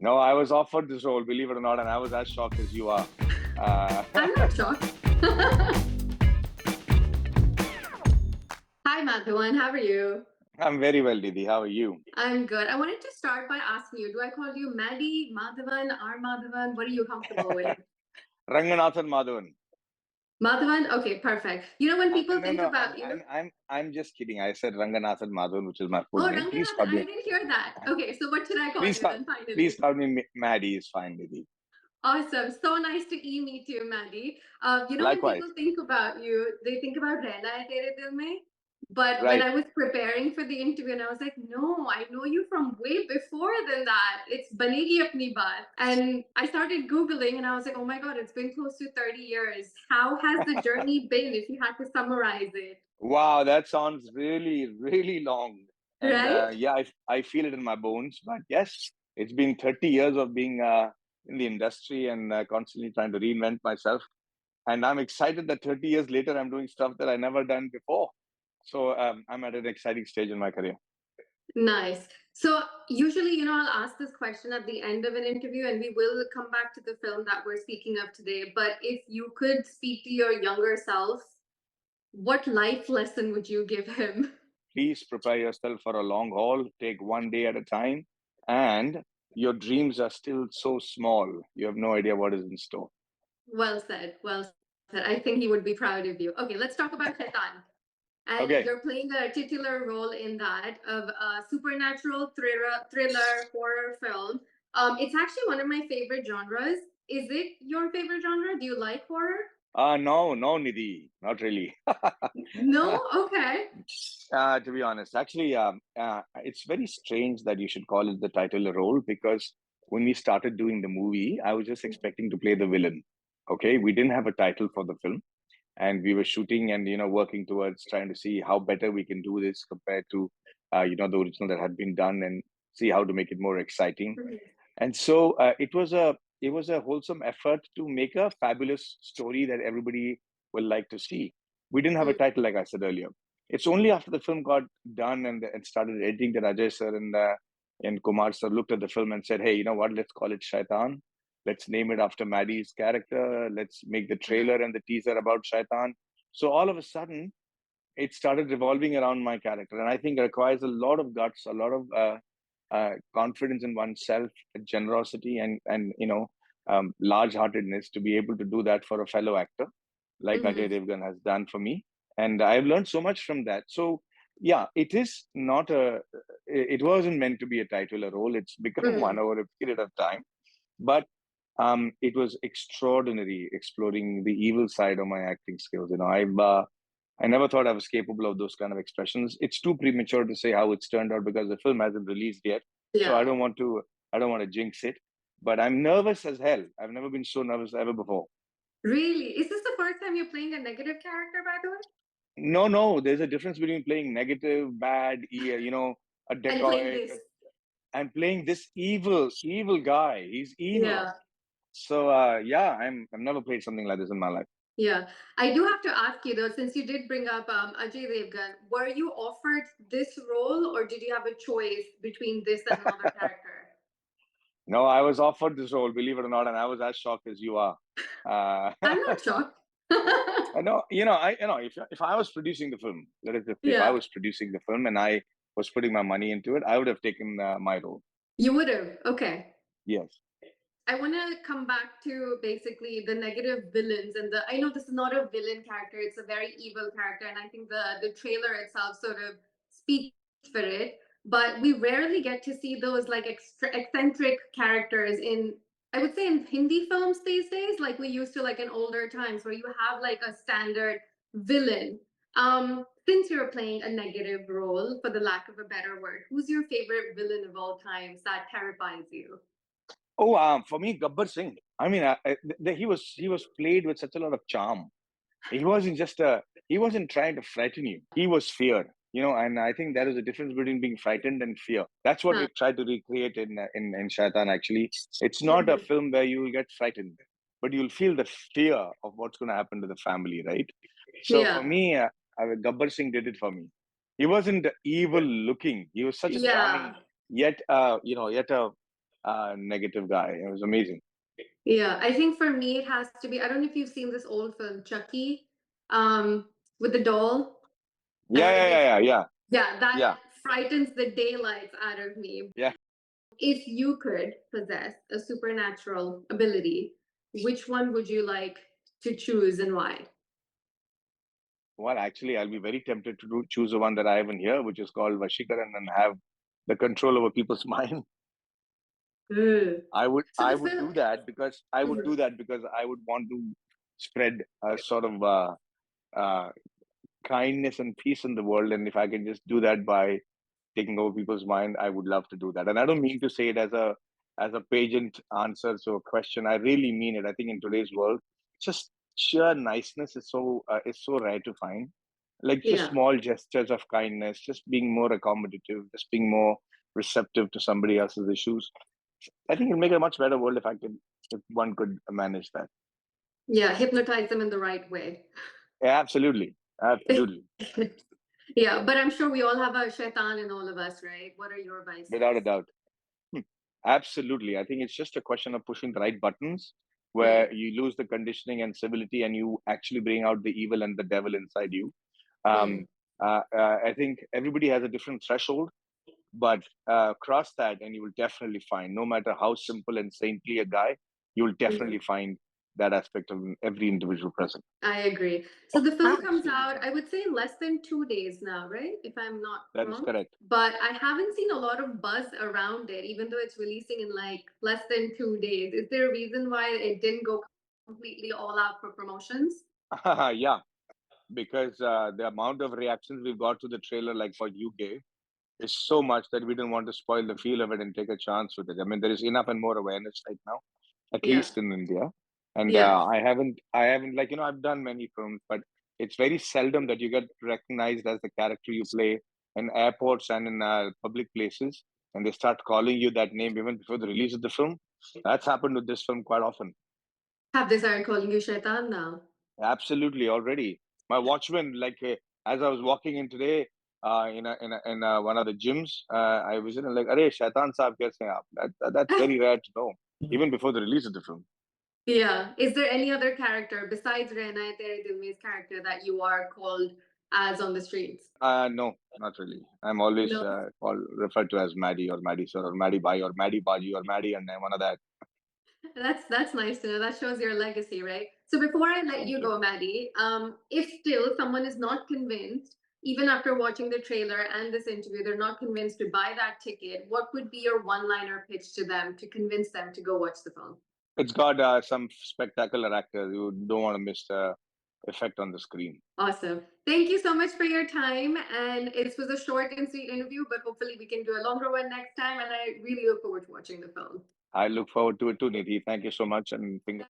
No, I was offered this role, believe it or not, and I was as shocked as you are. I'm not shocked. Hi, Madhavan. How are you? I'm very well, Didi. How are you? I'm good. I wanted to start by asking you, do I call you Maddy, Madhavan, or Madhavan? What are you comfortable with? Ranganathan Madhavan. Madhavan? Okay, perfect. You know, when people No, think no, about you, I'm just kidding. I said Ranganathan Madhavan, which is my full oh, name. Please Ranganathan, call I me. didn't hear that. Okay, so what should I call Please you call. then Please finally? call me Maddy. Is fine, Didi. Awesome. So nice to meet you, Maddie. You know, when Likewise. people think about you, they think about Rehna Hai Tere Dil Mein. But when Right. I was preparing for the interview, and I was like, no, I know you from way before than that. It's Banegi Apni Baat. And I started Googling and I was like, oh my God, it's been close to 30 years. How has the journey been if you had to summarize it? Wow, that sounds really, really long. And Right? yeah, I feel it in my bones. But yes, it's been 30 years of being in the industry and constantly trying to reinvent myself. And I'm excited that 30 years later, I'm doing stuff that I never done before. So I'm at an exciting stage in my career. Nice. So usually, I'll ask this question at the end of an interview, and we will come back to the film that we're speaking of today. But if you could speak to your younger self, what life lesson would you give him? Please prepare yourself for a long haul. Take one day at a time. And your dreams are still so small. You have no idea what is in store. Well said. Well said. I think he would be proud of you. Okay, let's talk about Shaitaan. And Okay. you're playing a titular role in that of a supernatural thriller horror film. It's actually one of my favorite genres. Is it your favorite genre? Do you like horror? No, no, Nidhi, not really. No? Okay. To be honest, actually, it's very strange that you should call it the title role because when we started doing the movie, I was just expecting to play the villain. Okay, we didn't have a title for the film, and we were shooting and working towards trying to see how better we can do this compared to the original that had been done and see how to make it more exciting. And so it was a wholesome effort to make a fabulous story that everybody will like to see. We didn't have a title, like I said earlier. It's only after the film got done and started editing that Ajay sir and Kumar sir looked at the film and said, "Hey, you know what? Let's call it Shaitaan. Let's name it after Maddy's character. Let's make the trailer and the teaser about Shaitaan." So all of a sudden, it started revolving around my character, and I think it requires a lot of guts, a lot of confidence in oneself, generosity, and large-heartedness to be able to do that for a fellow actor like Ajay Mhm. Devgan has done for me, and I've learned so much from that. So yeah, it is not a. It wasn't meant to be a titular role. It's become one Mm. over a period of time, but it was extraordinary exploring the evil side of my acting skills. I never thought I was capable of those kind of expressions. It's too premature to say how it's turned out because the film hasn't released yet. So I Yeah. don't want to. I don't want to jinx it. But I'm nervous as hell. I've never been so nervous ever before. Really? Is this the first time you're playing a negative character, by the way? No, no. There's a difference between playing negative, bad, a And playing dacoit, this? and playing this evil guy. He's evil. Yeah. So yeah, I've never played something like this in my life. Yeah. I do have to ask you though, since you did bring up Ajay Devgan, were you offered this role or did you have a choice between this and another character? No, I was offered this role, believe it or not, and I was as shocked as you are. Uh, I'm not shocked. I know, if I was producing the film, that is, if I Yeah. was producing the film and I was putting my money into it, I would have taken my role. You would have. Okay. Yes. I want to come back to basically the negative villains and the. I know this is not a villain character; it's a very evil character, and I think the trailer itself sort of speaks for it. But we rarely get to see those like eccentric characters in. I would say in Hindi films these days, like we used to like in older times, where you have like a standard villain. Since you're playing a negative role, for the lack of a better word, who's your favorite villain of all times that terrifies you? Oh, for me, Gabbar Singh. I mean, he was played with such a lot of charm. He wasn't just a he wasn't trying to frighten you. He was fear. And I think there is a difference between being frightened and fear. That's what Huh. we tried to recreate in Shaitan. Actually, it's not a Mhm. film where you will get frightened, but you'll feel the fear of what's going to happen to the family, right? So for Yeah. me, Gabbar Singh did it for me. He wasn't evil looking. He was such a charming, Yeah. yet yet a negative guy. It was amazing. Yeah, I think for me it has to be. I don't know if you've seen this old film, Chucky, with the doll Yeah, that yeah, yeah, gets, yeah, yeah, yeah, that yeah, frightens the daylights out of me. yeah. If you could possess a supernatural ability, which one would you like to choose and why? Well, actually, I'll be very tempted to choose the one that I have in here, which is called Vashikaran, and have the control over people's mind. Mm. So I the would film. do that because I would do Mhm. that because I would want to spread a sort of uh, kindness and peace in the world, and if I can just do that by taking over people's mind, I would love to do that. And I don't mean to say it as a pageant answer to a question. I really mean it. I think in today's world, just sheer niceness is so rare to find. Like just Yeah, small gestures of kindness, just being more accommodative, just being more receptive to somebody else's issues. I think it'd make a much better world if one could manage that. yeah, hypnotize them in the right way. Yeah, absolutely, absolutely, Yeah, but I'm sure we all have a shaitan in all of us, right? What are your without a vices? doubt. Hmm. Absolutely. I think it's just a question of pushing the right buttons Mm, where you lose the conditioning and civility and you actually bring out the evil and the devil inside you. Um, mm, I think everybody has a different threshold, but cross that and you will definitely find, no matter how simple and saintly a guy, you will definitely mhm. find that aspect of every individual present. I agree. So the film comes Absolutely. out, I would say, in less than 2 days now, right? If I'm not That is wrong. correct. But I haven't seen a lot of buzz around it, even though it's releasing in like less than 2 days. Is there a reason why it didn't go completely all out for promotions? Yeah, because the amount of reactions we've got to the trailer, like what you gave, is so much that we didn't want to spoil the feel of it and take a chance with it. I mean, there is enough and more awareness right now, at Yeah. least in India. And Yeah. I haven't, like, I've done many films, but it's very seldom that you get recognized as the character you play in airports and in public places. And they start calling you that name even before the release of the film. That's happened with this film quite often. Have they started calling you Shaitan now? Absolutely, already. My watchman, like as I was walking in today, in one of the gyms, I was in like, "Arey, Shaitan Saab, kaise hain aap?" That's very rare to know, even before the release of the film. Yeah. Is there any other character besides Rehna Hai Tere Dil Mein character that you are called as on the streets? No, not really. I'm always No. called referred to as Maddy or Maddy sir or Maddy Bhai or Maddy Baji or Maddy and then one of that. That's nice to know. That shows your legacy, right? So before I let Thank you you. go, Maddie, if still someone is not convinced, even after watching the trailer and this interview, they're not convinced to buy that ticket, what would be your one-liner pitch to them to convince them to go watch the film? It's got some spectacular actors. You don't want to miss the effect on the screen. Awesome. Thank you so much for your time. And it was a short and sweet interview, but hopefully we can do a longer one next time. And I really look forward to watching the film. I look forward to it too, Nidhi. Thank you so much, and fingers